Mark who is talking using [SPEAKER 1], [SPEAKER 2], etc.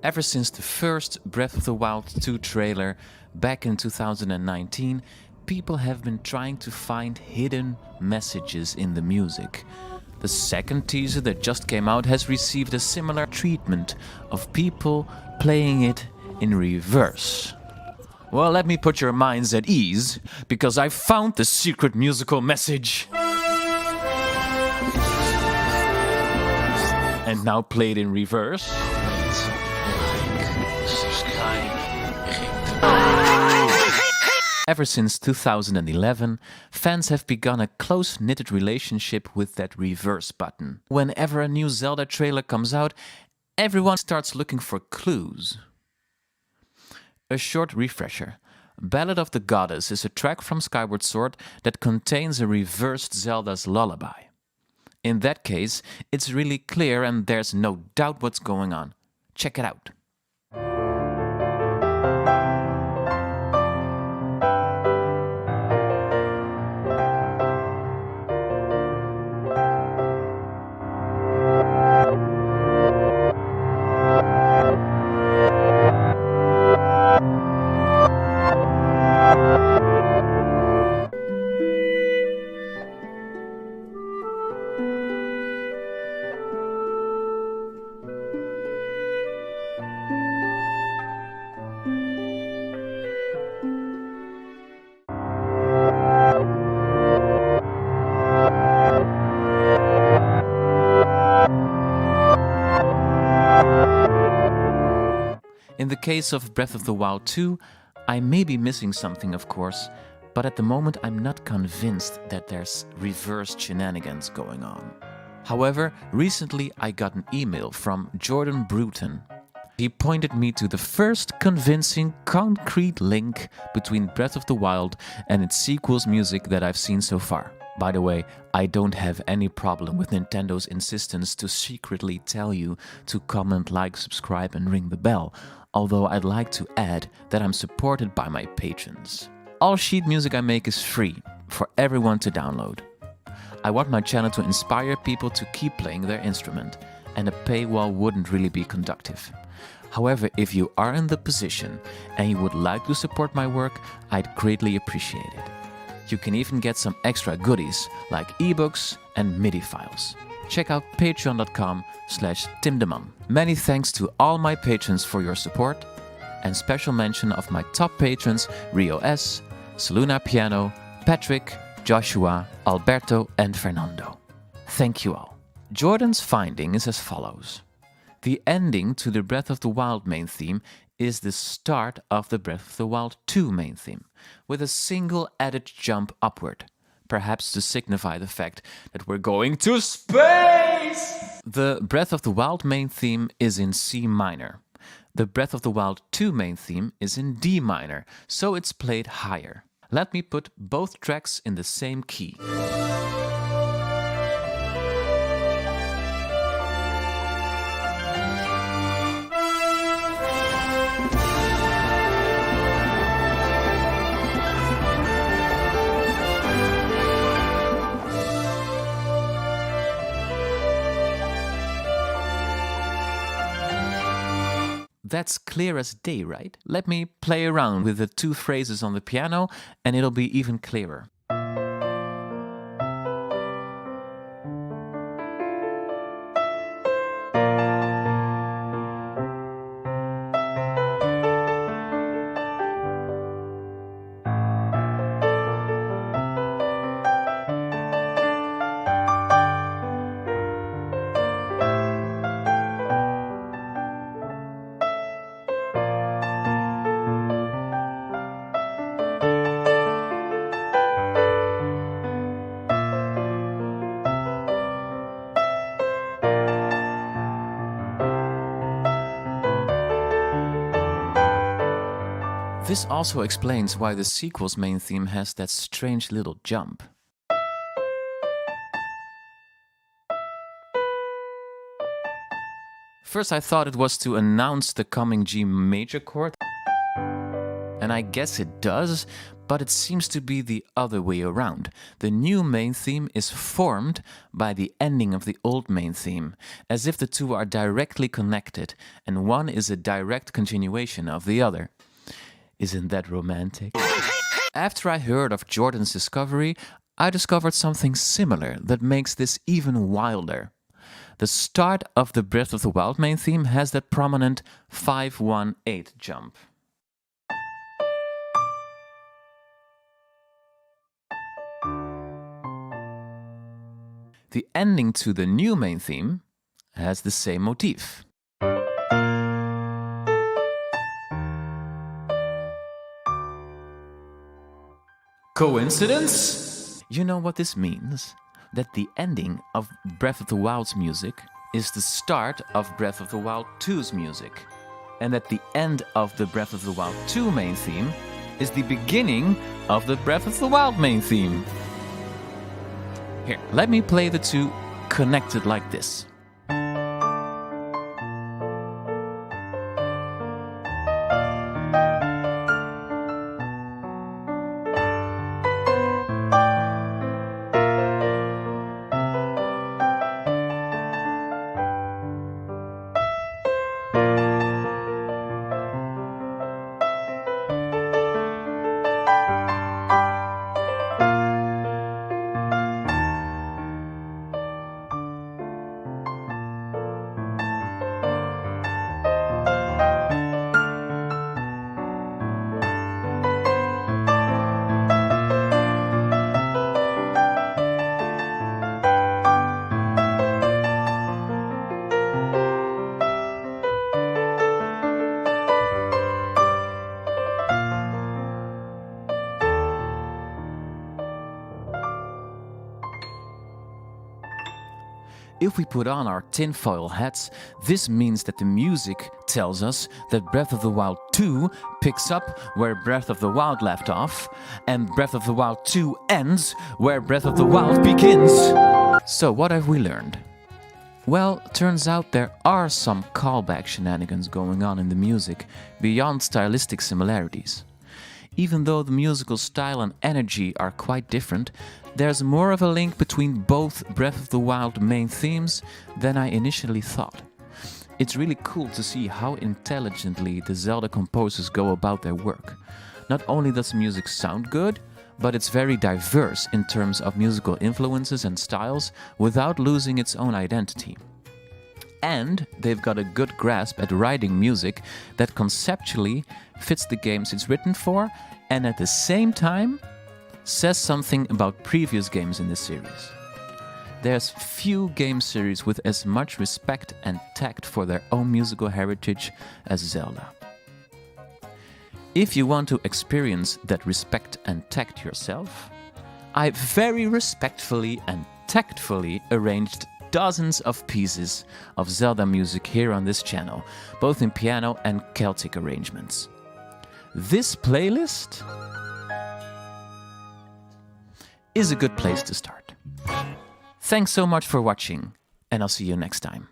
[SPEAKER 1] Ever since the first Breath of the Wild 2 trailer back in 2019, people have been trying to find hidden messages in the music. The second teaser that just came out has received a similar treatment of people playing it in reverse. Well, let me put your minds at ease, because I found the secret musical message. And now played in reverse. Ever since 2011, fans have begun a close-knitted relationship with that reverse button. Whenever a new Zelda trailer comes out, everyone starts looking for clues. A short refresher. Ballad of the Goddess is a track from Skyward Sword that contains a reversed Zelda's lullaby. In that case, it's really clear and there's no doubt what's going on. Check it out. In the case of Breath of the Wild 2, I may be missing something, of course, but at the moment I'm not convinced that there's reversed shenanigans going on. However, recently I got an email from Jordan Bruton. He pointed me to the first convincing, concrete link between Breath of the Wild and its sequel's music that I've seen so far. By the way, I don't have any problem with Nintendo's insistence to secretly tell you to comment, like, subscribe and ring the bell, although I'd like to add that I'm supported by my patrons. All sheet music I make is free, for everyone to download. I want my channel to inspire people to keep playing their instrument, and a paywall wouldn't really be conductive. However, if you are in the position and you would like to support my work, I'd greatly appreciate it. You can even get some extra goodies like ebooks and MIDI files. Check out patreon.com/timdeman. Many thanks to all my patrons for your support, and special mention of my top patrons Rio S, Saluna Piano, Patrick, Joshua, Alberto and Fernando. Thank you all. Jordan's finding is as follows. The ending to the Breath of the Wild main theme is the start of the Breath of the Wild 2 main theme, with a single added jump upward, perhaps to signify the fact that we're going to space! The Breath of the Wild main theme is in C minor. The Breath of the Wild 2 main theme is in D minor, so it's played higher. Let me put both tracks in the same key. That's clear as day, right? Let me play around with the two phrases on the piano and it'll be even clearer. This also explains why the sequel's main theme has that strange little jump. first I thought it was to announce the coming G major chord, and I guess it does, but it seems to be the other way around. The new main theme is formed by the ending of the old main theme, as if the two are directly connected, and one is a direct continuation of the other. Isn't that romantic? After I heard of Jordan's discovery, I discovered something similar that makes this even wilder. The start of the Breath of the Wild main theme has that prominent 5-1-8 jump. The ending to the new main theme has the same motif. Coincidence? You know what this means? That the ending of Breath of the Wild's music is the start of Breath of the Wild 2's music, and that the end of the Breath of the Wild 2 main theme is the beginning of the Breath of the Wild main theme. Here, let me play the two connected like this. If we put on our tinfoil hats, this means that the music tells us that Breath of the Wild 2 picks up where Breath of the Wild left off, and Breath of the Wild 2 ends where Breath of the Wild begins. So what have we learned? Well, turns out there are some callback shenanigans going on in the music beyond stylistic similarities. Even though the musical style and energy are quite different, there's more of a link between both Breath of the Wild main themes than I initially thought. It's really cool to see how intelligently the Zelda composers go about their work. Not only does the music sound good, but it's very diverse in terms of musical influences and styles without losing its own identity. And they've got a good grasp at writing music that conceptually fits the games it's written for, and at the same time says something about previous games in the series. There's few game series with as much respect and tact for their own musical heritage as Zelda. If you want to experience that respect and tact yourself, I very respectfully and tactfully arranged dozens of pieces of Zelda music here on this channel, both in piano and Celtic arrangements. This playlist is a good place to start. Thanks so much for watching, and I'll see you next time.